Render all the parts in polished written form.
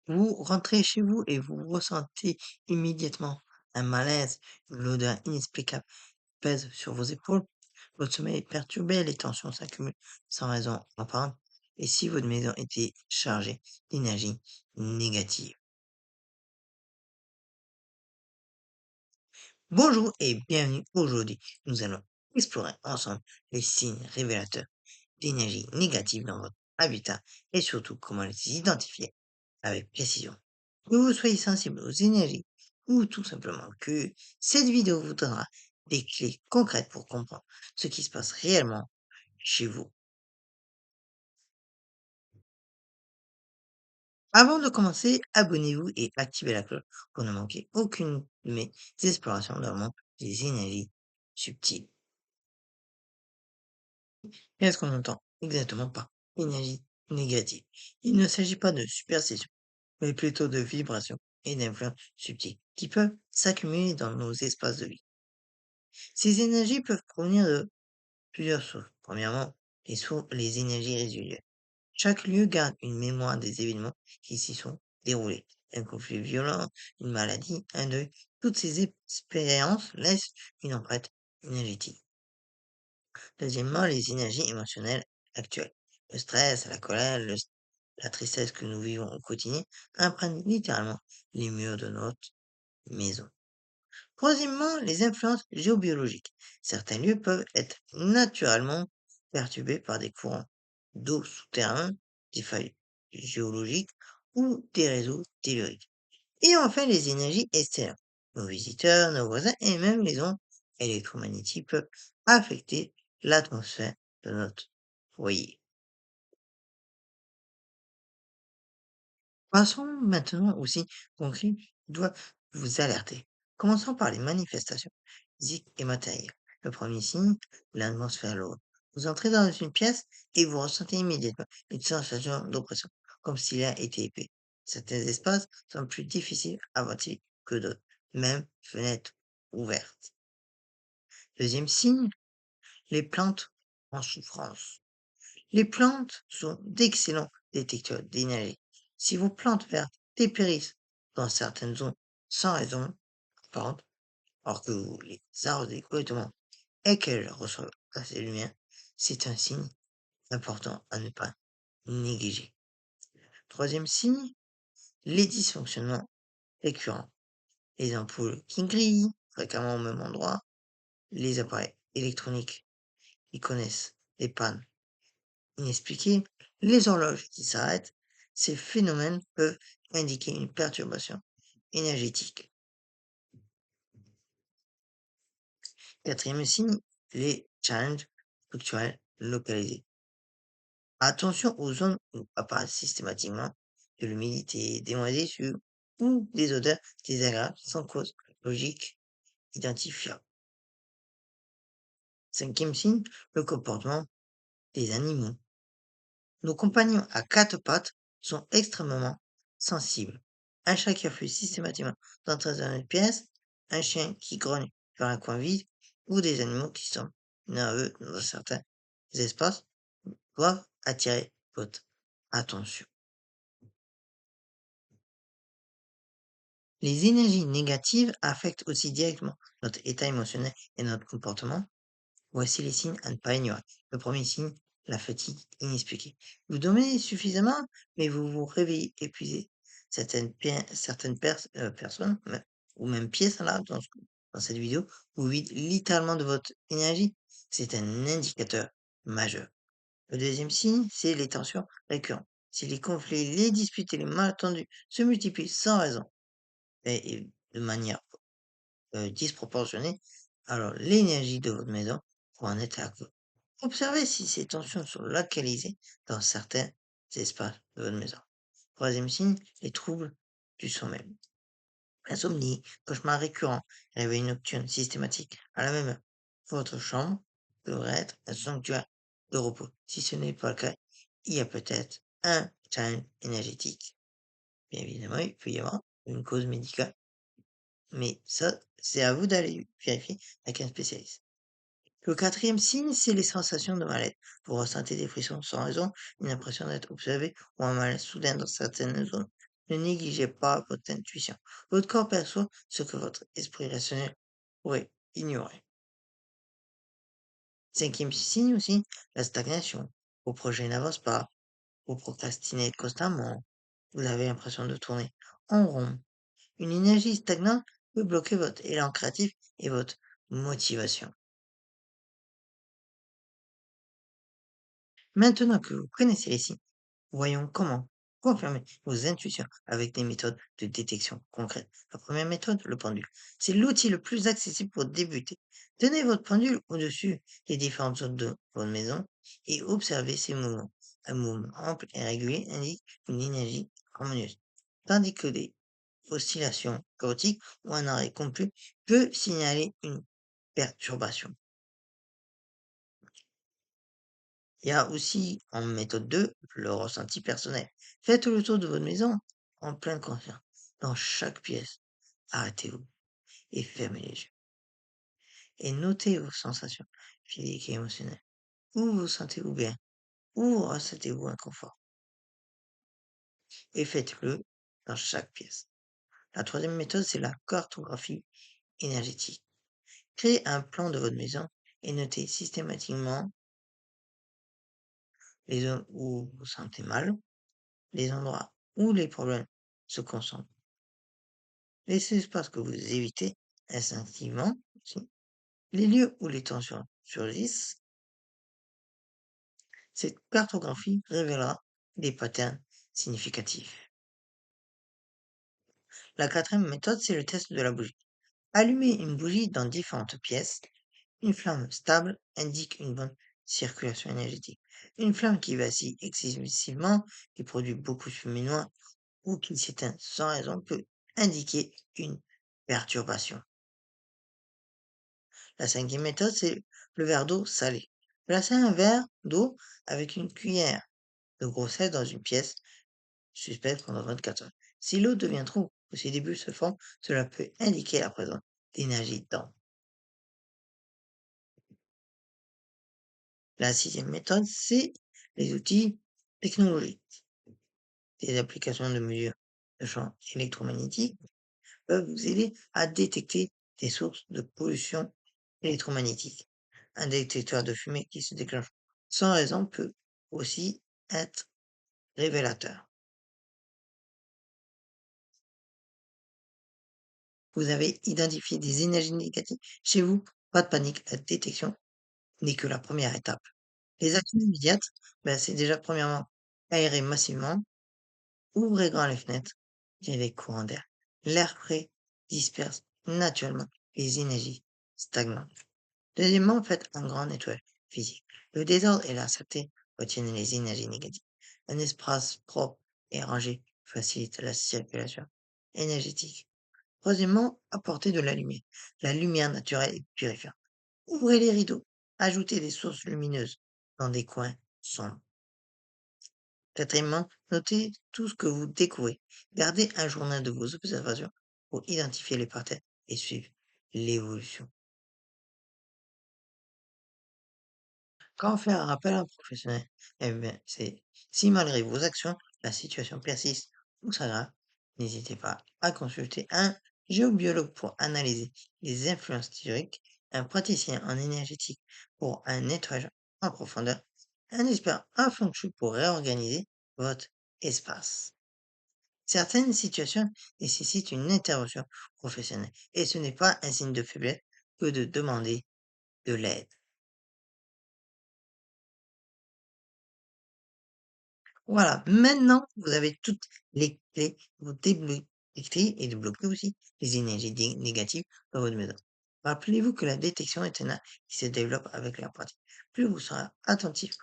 Vous rentrez chez vous et vous ressentez immédiatement un malaise, une odeur inexplicable pèse sur vos épaules, votre sommeil est perturbé, les tensions s'accumulent sans raison apparente, et si votre maison était chargée d'énergie négative. Bonjour et bienvenue aujourd'hui. Nous allons explorer ensemble les signes révélateurs d'énergie négative dans votre habitat et surtout comment les identifier avec précision. Que vous soyez sensible aux énergies ou tout simplement que cette vidéo vous donnera des clés concrètes pour comprendre ce qui se passe réellement chez vous. Avant de commencer, abonnez-vous et activez la cloche pour ne manquer aucune de mes explorations dans le monde des énergies subtiles. Qu'est-ce qu'on entend exactement par énergie négative? Il ne s'agit pas de superstition, mais plutôt de vibrations et d'influences subtiles qui peuvent s'accumuler dans nos espaces de vie. Ces énergies peuvent provenir de plusieurs sources. Premièrement, les énergies résiduelles. Chaque lieu garde une mémoire des événements qui s'y sont déroulés. Un conflit violent, une maladie, un deuil, toutes ces expériences laissent une empreinte énergétique. Deuxièmement, les énergies émotionnelles actuelles. Le stress, la colère, la tristesse que nous vivons au quotidien imprègnent littéralement les murs de notre maison. Troisièmement, les influences géobiologiques. Certains lieux peuvent être naturellement perturbés par des courants d'eau souterrains, des failles géologiques ou des réseaux telluriques. Et enfin, les énergies externes. Nos visiteurs, nos voisins et même les ondes électromagnétiques peuvent affecter l'atmosphère de notre foyer. Passons maintenant aux signes concrets qui doivent vous alerter. Commençons par les manifestations physiques et matérielles. Le premier signe, l'atmosphère lourde. Vous entrez dans une pièce et vous ressentez immédiatement une sensation d'oppression, comme si l'air était épais. Certains espaces sont plus difficiles à ventiler que d'autres, même fenêtres ouvertes. Deuxième signe, les plantes en souffrance. Les plantes sont d'excellents détecteurs d'énergie. Si vos plantes vertes dépérissent dans certaines zones sans raison apparente, alors que vous les arrosez correctement et qu'elles reçoivent assez de lumière, c'est un signe important à ne pas négliger. Troisième signe, les dysfonctionnements récurrents. Les ampoules qui grillent fréquemment au même endroit, les appareils électroniques qui connaissent les pannes inexpliquées, les horloges qui s'arrêtent, ces phénomènes peuvent indiquer une perturbation énergétique. Quatrième signe, les challenges structurels localisés. Attention aux zones où apparaissent systématiquement de l'humidité, des moisissures ou des odeurs désagréables sans cause logique identifiable. Cinquième signe, le comportement des animaux. Nos compagnons à quatre pattes sont extrêmement sensibles. Un chat qui refuse systématiquement d'entrer dans une pièce, un chien qui grogne vers un coin vide, ou des animaux qui sont nerveux dans certains espaces doivent attirer votre attention. Les énergies négatives affectent aussi directement notre état émotionnel et notre comportement. Voici les signes à ne pas ignorer. Le premier signe, la fatigue inexpliquée. Vous dormez suffisamment, mais vous vous réveillez épuisé. Personnes, ou même pièces là, dans cette vidéo, vous vident littéralement de votre énergie. C'est un indicateur majeur. Le deuxième signe, c'est les tensions récurrentes. Si les conflits, les disputes et les malentendus se multiplient sans raison et de manière disproportionnée, alors l'énergie de votre maison pourra en être à cause. Observez si ces tensions sont localisées dans certains espaces de votre maison. Troisième signe, les troubles du sommeil. Insomnie, cauchemars récurrents, réveil nocturne systématique à la même heure. Votre chambre devrait être un sanctuaire de repos. Si ce n'est pas le cas, il y a peut-être un challenge énergétique. Bien évidemment, il peut y avoir une cause médicale, mais ça, c'est à vous d'aller vérifier avec un spécialiste. Le quatrième signe, c'est les sensations de mal-être. Vous ressentez des frissons sans raison, une impression d'être observé ou un malaise soudain dans certaines zones Ne négligez pas votre intuition. Votre corps perçoit ce que votre esprit rationnel pourrait ignorer. Cinquième signe aussi, la stagnation. Vos projets n'avancent pas, vous procrastinez constamment, vous avez l'impression de tourner en rond. Une énergie stagnante peut bloquer votre élan créatif et votre motivation. Maintenant que vous connaissez les signes, voyons comment confirmer vos intuitions avec des méthodes de détection concrètes. La première méthode, le pendule. C'est l'outil le plus accessible pour débuter. Tenez votre pendule au-dessus des différentes zones de votre maison et observez ses mouvements. Un mouvement ample et régulier indique une énergie harmonieuse, tandis que des oscillations chaotiques ou un arrêt complet peut signaler une perturbation. Il y a aussi en méthode 2 le ressenti personnel. Faites le tour de votre maison en pleine conscience. Dans chaque pièce, arrêtez-vous et fermez les yeux. Et notez vos sensations physiques et émotionnelles. Où vous sentez-vous bien? Où ressentez-vous inconfort? Et faites-le dans chaque pièce. La troisième méthode, c'est la cartographie énergétique. Créez un plan de votre maison et notez systématiquement les zones où vous vous sentez mal, les endroits où les problèmes se concentrent. Les espaces que vous évitez instinctivement aussi, les lieux où les tensions surgissent. Cette cartographie révélera des patterns significatifs. La quatrième méthode, c'est le test de la bougie. Allumez une bougie dans différentes pièces. Une flamme stable indique une bonne circulation énergétique. Une flamme qui vacille excessivement, qui produit beaucoup de fumée noire ou qui s'éteint sans raison peut indiquer une perturbation. La cinquième méthode, c'est le verre d'eau salé. Placez un verre d'eau avec une cuillère de grossesse dans une pièce suspecte pendant 24 heures. Si l'eau devient trop ou si des bulles se forment, cela peut indiquer la présence d'énergie dedans. La sixième méthode, c'est les outils technologiques. Des applications de mesure de champs électromagnétiques peuvent vous aider à détecter des sources de pollution électromagnétique. Un détecteur de fumée qui se déclenche sans raison peut aussi être révélateur. Vous avez identifié des énergies négatives chez vous, pas de panique, la détection n'est que la première étape. Les actions immédiates, c'est déjà premièrement aérer massivement, ouvrez grand les fenêtres, il y a des courants d'air. L'air frais disperse naturellement les énergies stagnantes. Deuxièmement, faites un grand nettoyage physique. Le désordre et la saleté retiennent les énergies négatives. Un espace propre et rangé facilite la circulation énergétique. Troisièmement, apportez de la lumière. La lumière naturelle est purifiante. Ouvrez les rideaux. Ajoutez des sources lumineuses dans des coins sombres. Quatrièmement, notez tout ce que vous découvrez. Gardez un journal de vos observations pour identifier les patterns et suivre l'évolution. Quand faire appel à un professionnel? Eh bien, c'est si malgré vos actions, la situation persiste ou s'aggrave, n'hésitez pas à consulter un géobiologue pour analyser les influences théoriques, un praticien en énergétique pour un nettoyage en profondeur, un expert en feng shui pour réorganiser votre espace. Certaines situations nécessitent une intervention professionnelle et ce n'est pas un signe de faiblesse que de demander de l'aide. Voilà, maintenant, vous avez toutes les clés pour détecter et débloquer aussi les énergies négatives dans votre maison. Rappelez-vous que la détection est un art qui se développe avec la pratique. Plus vous serez attentif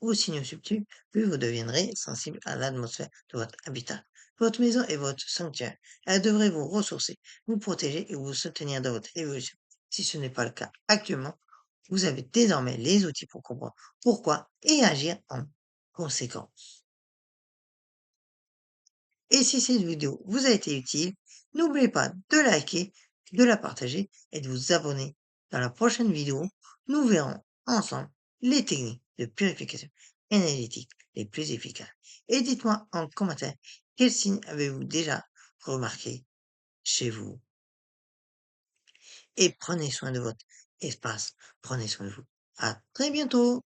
aux signaux subtils, plus vous deviendrez sensible à l'atmosphère de votre habitat. Votre maison est votre sanctuaire. Elle devrait vous ressourcer, vous protéger et vous soutenir dans votre évolution. Si ce n'est pas le cas actuellement, vous avez désormais les outils pour comprendre pourquoi et agir en conséquence. Et si cette vidéo vous a été utile, n'oubliez pas de liker, de la partager et de vous abonner. Dans la prochaine vidéo, nous verrons ensemble les techniques de purification énergétique les plus efficaces. et dites-moi en commentaire quel signe avez-vous déjà remarqué chez vous et prenez soin de votre espace. Prenez soin de vous. À très bientôt.